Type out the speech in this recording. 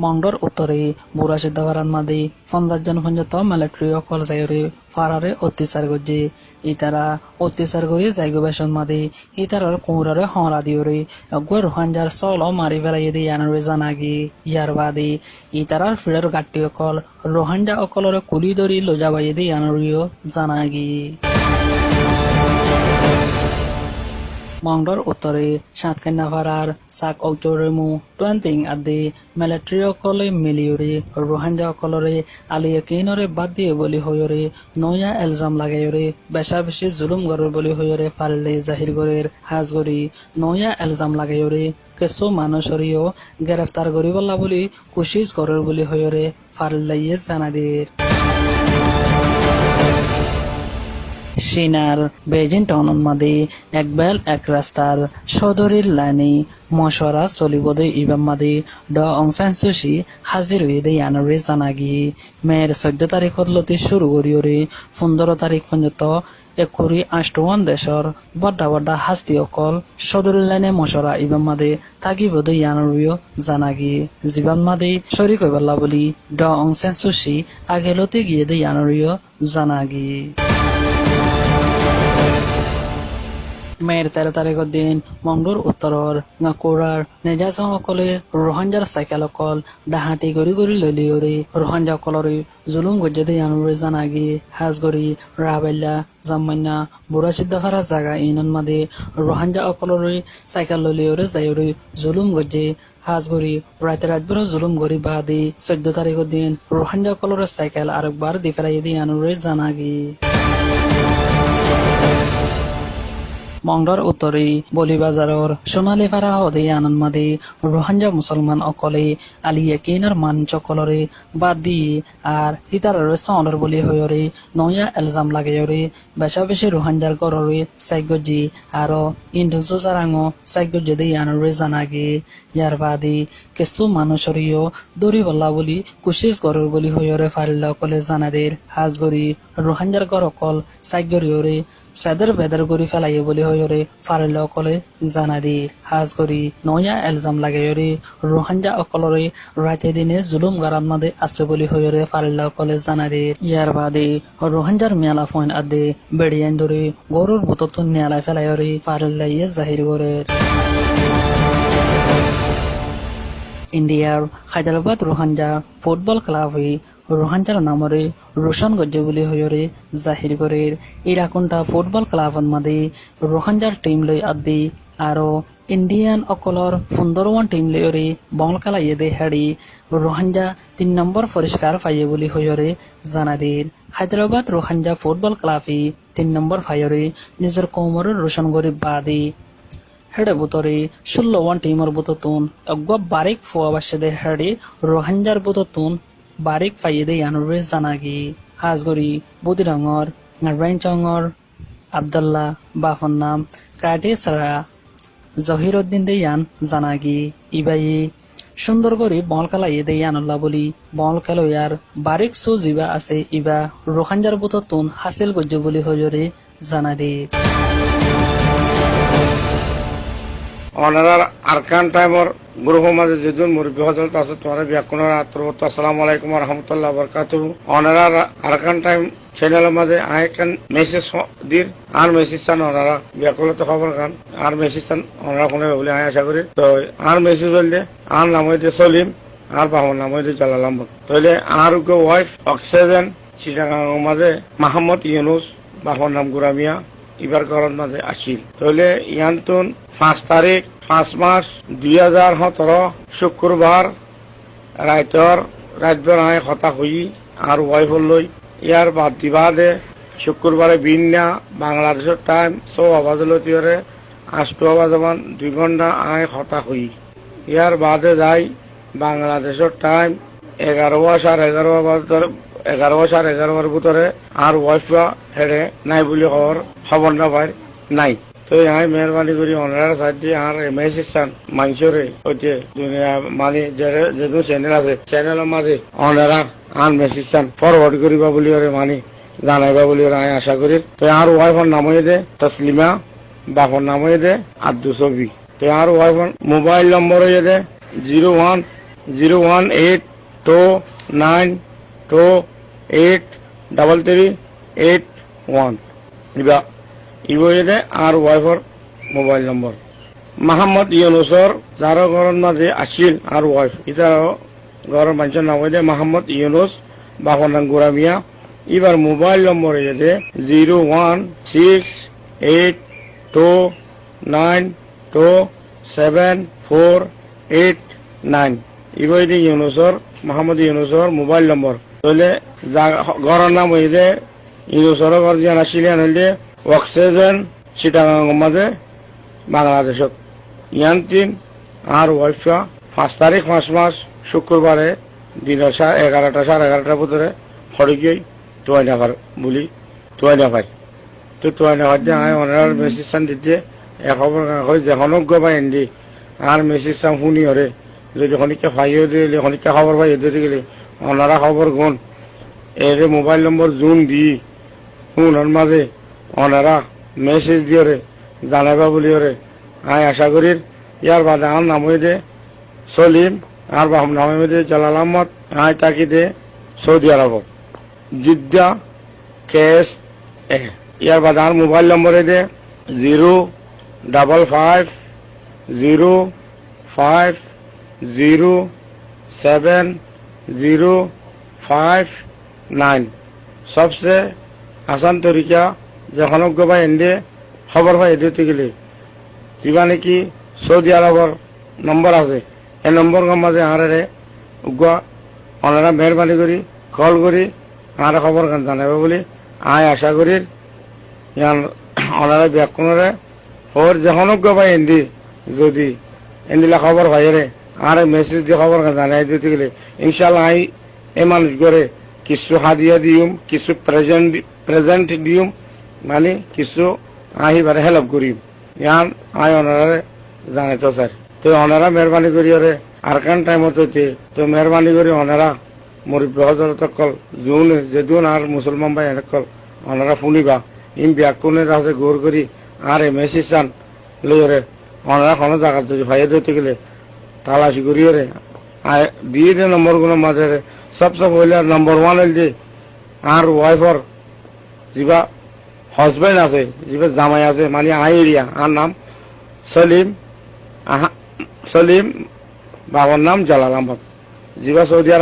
মংডর উত্তরে বুড়াসিদ্ধাবারান মাদি 50 জন পর্যন্ত মিলিটারি অকল যায়রে ফারারে অত্যাচার করছে ইতারা অত্যাচার করে যাইগো বেসন মাদি ইতারার কুমুরারে হরা দিওরে অগ্র রোহাঞ্জার সল মারি ফেলাই দিয়ে আনরে জানাগি ইয়ার বাদে ইতারার ফিরের গাট্টি অকল রোহাঞ্জা অকলরে কুলি ধরি লোজাবাই দিয়ে আনরিও জানাগি মংডর উত্তরে সাতকান্নাফারার সাক ঔচরেমু টুয়েন্টিং আদি মিলিটারি অকলে মিলিয়রে রোহাঞ্জা অকলরে আলিয়া কিনরে বাদ দিয়ে বলি হয়রে নয়া এলজাম লাগাইরে বেশা বেশি জুলুম গরের বলি হয়রে ফারলে জাহির গরের হাজগরি নয়া এলজাম লাগাইরে কিছু মানুষরিও গ্রেফতার করিবলা বলি কুশিস গরের বলি হয়রে ফারলে জানাদির চীনার বেজিং টাউন মাদি এক বেল এক রাস্তার সদরের লাইনে মশরা চলিবদে ইবাম মাদি ড অং সান সুচি হাজির হয়ে দেই আনরে জানাগি মের 14 তারিখত লতি শুরু করিওরে 15 তারিখ পর্যন্ত 128 দেশর বড়া বড়া হাস্তি অকল সদরের লাইনে মশরা ইবাম মাদি থাকিবদে আনরিও জানাগি জীবন মাদি শরীক হইবাল্লা বলি ড অং সান সুচি আগে লতি গিয়ে দেই আনরিও জানাগি মেয়ের 13 তারিখের দিন মংডুর উত্তরর গাকুরার নেজাসং অকলে রোহাঞ্জার সাইকেল অকল ডাহাটি গড়ি গড়ি লইলিওরে রোহাঞ্জা অকলরে জুলুম গজ্জে আনুরে জানাগি হাজগড়ি রাবেল্লা জামান্না বুড়া সিদ্ধাফারা জাগা ইনন মাদে রোহাঞ্জা অকলরে সাইকেল লইলিওরে যাইরে জুলুম গজ্জে হাজগড়ি রাতে রাতভর জুলুম গড়ি বাদে 14 তারিখের দিন রোহাঞ্জা অকলরে সাইকেল আরেকবার দি ফেলাই দিয়ে আনুরে জানাগি মংডর উত্তরে বলিবাজারর সোনালী ফারা হদে আনন্দ মাদে রোহাঞ্জা মুসলমান অকলে আলিয়া কিনার মানচকলরে বাদ দিয়ে আর ইতারের সনর বলি হয়রে নয়া এলজাম লাগাইরে বেশা বেশি রোহাঞ্জার গররে সাইগজি আরো ইন্ডোজো জারাঙ্গ সাইগজি দিয়ে আনরে জানাগে ইয়ার বাদে কিছু মানুষরিও দড়ি বল্লা বলি কুশিস গরর বলি হয়রে ফারিল্লা অকলে জানাদের হাজগরি রোহাঞ্জার গর অকল সাইগরিয়রে সাদের বেদার গরি ফেলাই বলি হয়রে ফারিল্লা অকলে জানাদি হাজগরি নয়া এলজাম লাগাইরে রোহাঞ্জা অকলরে রাতে দিনে জুলুম গারান মাদে আছে বলি হয়রে ফারিল্লা অকলে জানাদি ইয়ার বাদে রোহাঞ্জার মেলা ফোন আদে বেড়িয়ান ধরে গরুর বুতত নেলা ফেলাইরে ফারিল্লা জাহির করে ইন্ডিয়ার হায়দ্রাবাদ রোহাঞ্জা ফুটবল ক্লাবে রোহাঞ্জার নামরে রোশন গজ্জে বলি হয়রে জাহির করে ইরাকুন্টা ফুটবল ক্লাবন মাদে রোহাঞ্জার টিম লই আদি আরো ইন্ডিয়ান অকলর 15 টিম লয়রে বল খেলা ইয়ে হেড়ি রোহাঞ্জা 3 নম্বর পরিষ্কার পাইয়ে বলি হয়রে জানাদির হায়দ্রাবাদ রোহাঞ্জা ফুটবল ক্লাবে 3 নম্বর পাইরে নিজের কোমর রোশন গরিব বাদে হেডে বুতরে 16 টিমর বুততুন অগ্গ বারিক ফুয়াবাসে হেডি রোহাঞ্জার বুততুন বারিক ফাইদে আনুরে জানাগি হাজগরি বুদিরঙর নারায়ণচঙর আব্দুল্লাহ বাফন নাম ক্রাটেসরা জহিরউদ্দিন দেয়ান জানাগি ইবাই সুন্দর করে বল খেলা দেয়ান আল্লাহ বলি বল খেলোয়ার বারিক সু জিবা আছে ইবা রোহাঞ্জার বুততুন হাসিল গজ্জ বলি হজরে জানাদি অনারার আরকান টাইমর গ্রুপ মাঝে যেদিন মুরব্বী হজল তাছে তোমার ব্যাকুণের আত্মবত আসসালামু আলাইকুম রহমতুল্লাহ বরকাতুহু অনারার আরকান টাইম চ্যানেলের মাঝে আইকান মেসেজ দির আর মেসেজ চান ওনারা ব্যাকুলতে খবর খান আর মেসেজ চান ওনারা কোনো বলে আমি আশা করি তো আর মেসেজ বললে আর নাম হইতে সলিম আর বাবার নাম হইতে জালাল আহমদ তাহলে আর ওয়াইফ অক্সিজেন চিটাগাং মাঝে মাহমদ ইউনুস বাবার নাম গুরামিয়া ইবার করণ মাঝে আসিল তাহলে ইয়ান্তুন 5 তারিখ 5 মাস 2017 শুক্রবার রাতভর আয় কথা হই আর ওয়াইফ লই ইয়ার বাদ দিবাদে শুক্রবারে বিন্যা বাংলাদেশের টাইম 6 আবাজলতিরে 8 আবাজমান 2 ঘন্টা আয় কথা হই ইয়ার বাদে যাই বাংলাদেশের টাইম 11:11 ভিতরে আর ওয়াইফা হেডে নাই বলে খবর না পাই নাই তো আমি মেহরবানি করি ওনারা সাহায্যে আর মেসেজ চান মানুষরে হচ্ছে দুনিয়া মানে যেহেতু চ্যানেল আছে চ্যানেলের মাঝে ওনারা আর মেসেজ চান ফরওয়ার্ড করিবা বলি ওরে মানে জানাইবা বলি ওরা আমি আশা করি তো আর ওয়াইফর নাম হয়ে দে তসলিমা বাপর নাম হয়ে দে আব্দু ছবি তো আর ওয়াইফর মোবাইল নম্বর হয়ে দে 01829283381 ইবইদে আর ওয়াইফর মোবাইল নম্বর মোহাম্মদ ইউনুসর যার ঘরের মাঝে আসিল আর ওয়াইফ এটা ঘরের মানুষের নাম হইলে মোহাম্মদ ইউনুস বাবার নাম গোরামিয়া এবার মোবাইল নম্বর হইলে 01682927489 ইবইদে ইউনুসর মোহাম্মদ ইউনুসর মোবাইল নম্বর তাহলে ঘরের নাম হইলে ইউনুসর ঘর যে আসিলেন হইলে অক্সিজেন চিটাগাং মাঝে বাংলাদেশত ইয়ান তিন আর ওয়াইফা 5 তারিখ 5 মাস শুক্রবারে দিনের 11:30 ভিতরে হরে গিয়ে তোয়াইনাফার বলি তোয়াইনাফাই তো তোয়াইনাফার দিয়ে আয় অনার মেসেজ চান দিতে খবর হয় যে হনক গবাই এন্দি আর মেসেজ চাম শুনি হরে যদি খনিকা ভাইও দিলে খনিকা খবর ভাই দিয়ে গেলে ওনারা খবর গুণ এর মোবাইল নম্বর জুন দি শুনার মাঝে ওনারা মেসেজ দিয়ে জানাবা বলি ওরে আয় আশা করি ইয়ার বাদে আমার নাম হইতে সলিম আর বাপ নাম হইতে জালাল আহমদ আয় তাকি দে সৌদি আরব জিদ্দা কেস ইয়ার বাদে আমার মোবাইল নম্বর দে 055050705 सबसे आसान तरीका যখন গবাই এনে খবর পাই দিতে গেলে কিবা নাকি সৌদি আরবর নম্বর আছে এই নম্বর মাঝে আরে উগা ওনারা মেহরবানি করি কল করি আর খবর জানাবে বলে আয় আশা করি ওনারা ব্যাকুণরে ওর যখন গবাই এনে যদি এনদিলা খবর ভাইরে আর মেসেজ দিয়ে খবর জানাই দিতে গেলে ইনশাল্লাহ আই এই মানুষ করে কিছু হাদিয়া দিম কিছু প্রেজেন্ট দিম মানে কিছু আহিবারে হেল্প করিম ইয়ান আয় ওনারা জানে তো স্যার তো ওনারা মেহরবানি করি ওরে আর কান টাইমত হইতে তো মেহরবানি করি ওনারা মুরব্বী হজরত কল জুন যেদুন আর মুসলমান ভাই কল ওনারা শুনিবা ইম ব্যাকুণের আছে গোর করি আর মেসেজ চান লই ওরে ওনারা কোনো জায়গা যদি ভাইয়া দিতে গেলে তালাশি করি ওরে দিয়ে দে নম্বরগুলোর মাঝে সবচেয়ে পহলে নম্বর 1 হইল যে আর ওয়াইফর যিবা হাজবেন্ড আছে যিবা জামাই আছে মানে আই এরিয়া আর নাম সলিম বাবার নাম জালাল আহমদ যিবা সৌদি আরব